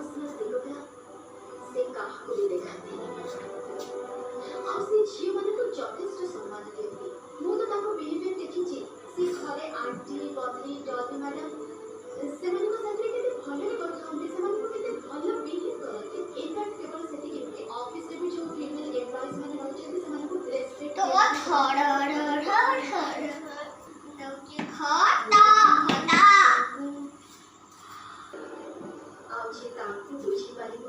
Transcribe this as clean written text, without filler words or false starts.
Personal दिलोटा से काहाको भी देखाते ଆଉ ସେ ଝିଅମାନଙ୍କୁ ଯଥେଷ୍ଟ ସମ୍ମାନ ଦିଅନ୍ତି। ମୁଁ ତ ତାଙ୍କ ବିହେଭିୟର ଦେଖିଛି। ସେ ଘରେ ଆଣ୍ଟି ବଦଲି ଡଲି ମ୍ୟାଡାମ ସେମାନଙ୍କ ସାଥିରେ କେତେ ଭଲରେ କଥା ହୁଅନ୍ତି, ସେମାନଙ୍କୁ କେତେ ଭଲ ବିହେଭ କରନ୍ତି। ଇନଫ୍ୟାକ୍ଟ କେବଳ ସେତିକି ନୁହେଁ, ଅଫିସରେ ବି ଯୋଉ ଫିମେଲ ଏମ୍ପ୍ଲୟିଜ ମାନେ ରହିଛନ୍ତି ସେମାନଙ୍କୁ ରେସ୍ପେକ୍ଟ ଆଉ ଯିଏ ତାଙ୍କୁ ବୁଝିପାରିବ